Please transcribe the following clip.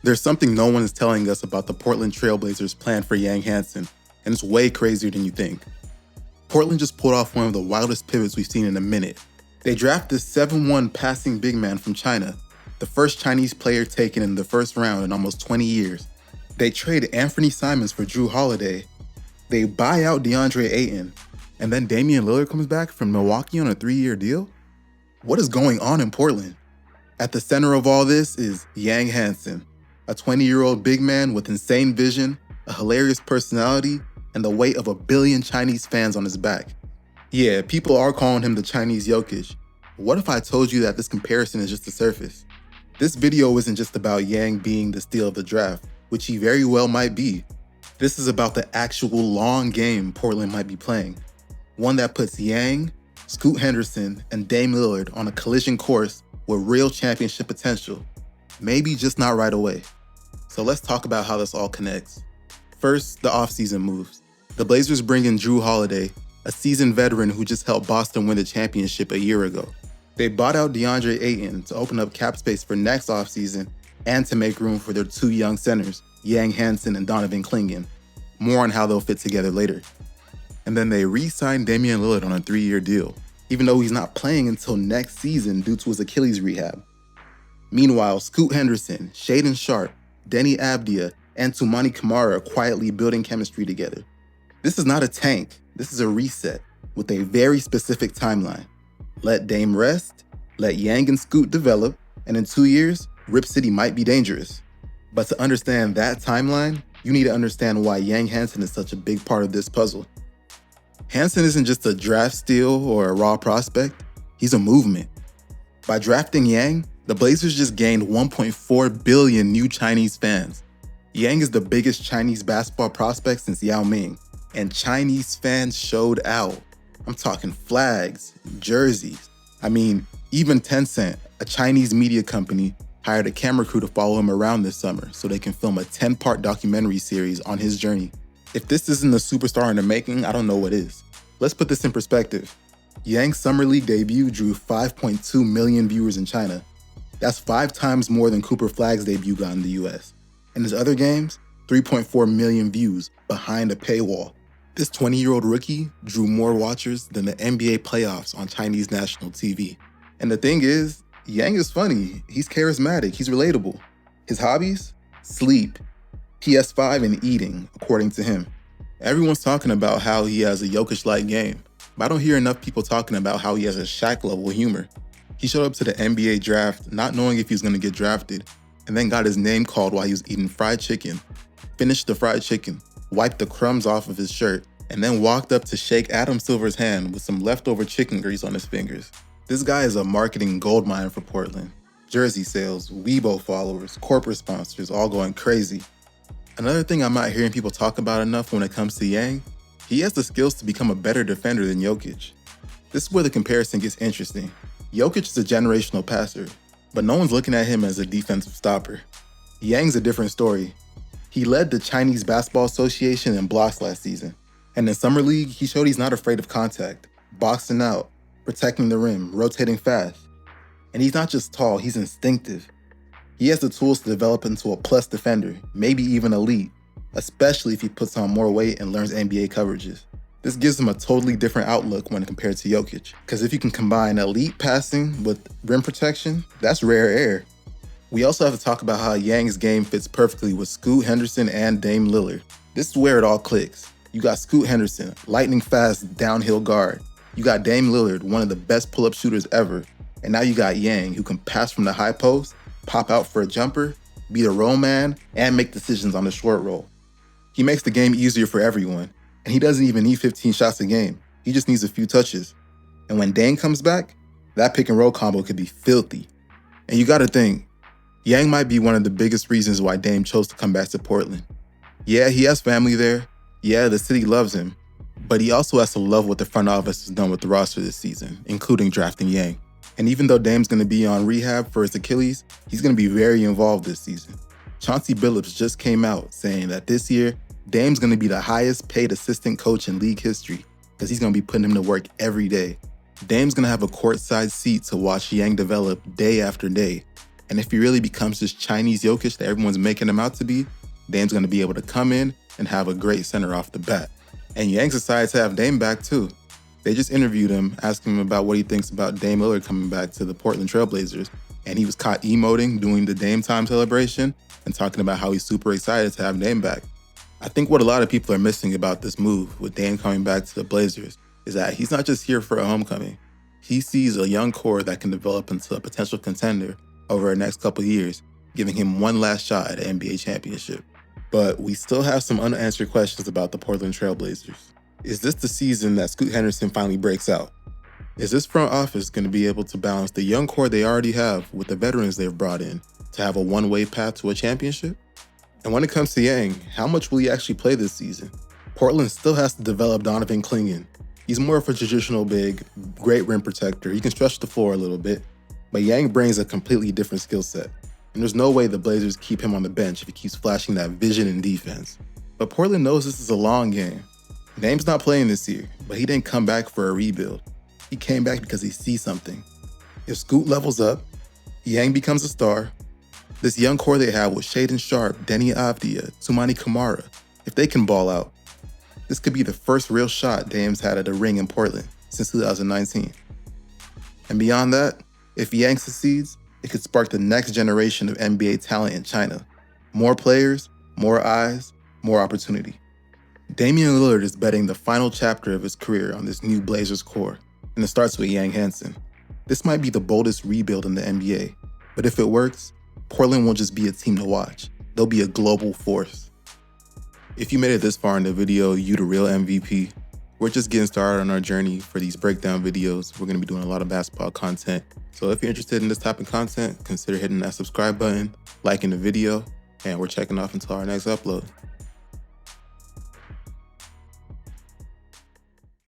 There's something no one is telling us about the Portland Trailblazers' plan for Yang Hansen, and it's way crazier than you think. Portland just pulled off one of the wildest pivots we've seen in a minute. They drafted this 7'1" passing big man from China, the first Chinese player taken in the first round in almost 20 years. They trade Anthony Simons for Jrue Holiday. They buy out DeAndre Ayton, and then Damian Lillard comes back from Milwaukee on a 3-year deal? What is going on in Portland? At the center of all this is Yang Hansen, a 20-year-old big man with insane vision, a hilarious personality, and the weight of 1 billion Chinese fans on his back. Yeah, people are calling him the Chinese Jokic. What if I told you that this comparison is just the surface? This video isn't just about Yang being the steal of the draft, which he very well might be. This is about the actual long game Portland might be playing. One that puts Yang, Scoot Henderson, and Dame Lillard on a collision course with real championship potential. Maybe just not right away. So let's talk about how this all connects. First, the offseason moves. The Blazers bring in Jrue Holiday, a seasoned veteran who just helped Boston win the championship a year ago. They bought out DeAndre Ayton to open up cap space for next offseason and to make room for their 2 young centers, Yang Hansen and Donovan Clingan. More on how they'll fit together later. And then they re-signed Damian Lillard on a 3-year deal, even though he's not playing until next season due to his Achilles rehab. Meanwhile, Scoot Henderson, Shaedon Sharpe, Denny Abdia, and Toumani Camara are quietly building chemistry together. This is not a tank, this is a reset with a very specific timeline. Let Dame rest, let Yang and Scoot develop, and in 2 years, Rip City might be dangerous. But to understand that timeline, you need to understand why Yang Hansen is such a big part of this puzzle. Hansen isn't just a draft steal or a raw prospect, he's a movement. By drafting Yang, the Blazers just gained 1.4 billion new Chinese fans. Yang is the biggest Chinese basketball prospect since Yao Ming, and Chinese fans showed out. I'm talking flags, jerseys. I mean, even Tencent, a Chinese media company, hired a camera crew to follow him around this summer so they can film a 10-part documentary series on his journey. If this isn't a superstar in the making, I don't know what is. Let's put this in perspective. Yang's Summer League debut drew 5.2 million viewers in China. That's 5 times more than Cooper Flagg's debut got in the US. In his other games, 3.4 million views behind a paywall. This 20-year-old rookie drew more watchers than the NBA playoffs on Chinese national TV. And the thing is, Yang is funny, he's charismatic, he's relatable. His hobbies? Sleep, PS5, and eating, according to him. Everyone's talking about how he has a Jokic-like game, but I don't hear enough people talking about how he has a Shaq-level humor. He showed up to the NBA draft not knowing if he was going to get drafted, and then got his name called while he was eating fried chicken, finished the fried chicken, wiped the crumbs off of his shirt, and then walked up to shake Adam Silver's hand with some leftover chicken grease on his fingers. This guy is a marketing goldmine for Portland. Jersey sales, Weibo followers, corporate sponsors, all going crazy. Another thing I'm not hearing people talk about enough when it comes to Yang, he has the skills to become a better defender than Jokic. This is where the comparison gets interesting. Jokic is a generational passer, but no one's looking at him as a defensive stopper. Yang's a different story. He led the Chinese Basketball Association in blocks last season, and in Summer League, he showed he's not afraid of contact, boxing out, protecting the rim, rotating fast. And he's not just tall, he's instinctive. He has the tools to develop into a plus defender, maybe even elite, especially if he puts on more weight and learns NBA coverages. This gives him a totally different outlook when compared to Jokic, because if you can combine elite passing with rim protection, that's rare air. We also have to talk about how Yang's game fits perfectly with Scoot Henderson and Dame Lillard. This is where it all clicks. You got Scoot Henderson, lightning fast downhill guard. You got Dame Lillard, one of the best pull-up shooters ever. And now you got Yang, who can pass from the high post, pop out for a jumper, be a roll man, and make decisions on the short roll. He makes the game easier for everyone, and he doesn't even need 15 shots a game. He just needs a few touches. And when Dame comes back, that pick and roll combo could be filthy. And you gotta think, Yang might be one of the biggest reasons why Dame chose to come back to Portland. Yeah, he has family there. Yeah, the city loves him. But he also has to love what the front office has done with the roster this season, including drafting Yang. And even though Dame's going to be on rehab for his Achilles, he's going to be very involved this season. Chauncey Billups just came out saying that this year, Dame's going to be the highest paid assistant coach in league history because he's going to be putting him to work every day. Dame's going to have a courtside seat to watch Yang develop day after day. And if he really becomes this Chinese Jokic that everyone's making him out to be, Dame's going to be able to come in and have a great center off the bat. And Yang's decided to have Dame back too. They just interviewed him, asking him about what he thinks about Dame Lillard coming back to the Portland Trail Blazers. And he was caught emoting doing the Dame time celebration and talking about how he's super excited to have Dame back. I think what a lot of people are missing about this move with Dame coming back to the Blazers is that he's not just here for a homecoming. He sees a young core that can develop into a potential contender over the next couple years, giving him one last shot at an NBA championship. But we still have some unanswered questions about the Portland Trail Blazers. Is this the season that Scoot Henderson finally breaks out? Is this front office going to be able to balance the young core they already have with the veterans they've brought in to have a one-way path to a championship? And when it comes to Yang, how much will he actually play this season? Portland still has to develop Donovan Clingan. He's more of a traditional big, great rim protector. He can stretch the floor a little bit, but Yang brings a completely different skill set. And there's no way the Blazers keep him on the bench if he keeps flashing that vision in defense. But Portland knows this is a long game. Dame's not playing this year, but he didn't come back for a rebuild. He came back because he sees something. If Scoot levels up, Yang becomes a star. This young core they have with Shaedon Sharpe, Deni Avdija, Toumani Camara, if they can ball out, this could be the first real shot Dame's had at a ring in Portland since 2019. And beyond that, if Yang succeeds, it could spark the next generation of NBA talent in China. More players, more eyes, more opportunity. Damian Lillard is betting the final chapter of his career on this new Blazers core, and it starts with Hansen. This might be the boldest rebuild in the NBA, but if it works, Portland won't just be a team to watch. They'll be a global force. If you made it this far in the video, you the real MVP. We're just getting started on our journey for these breakdown videos. We're going to be doing a lot of basketball content. So if you're interested in this type of content, consider hitting that subscribe button, liking the video, and we're checking off until our next upload.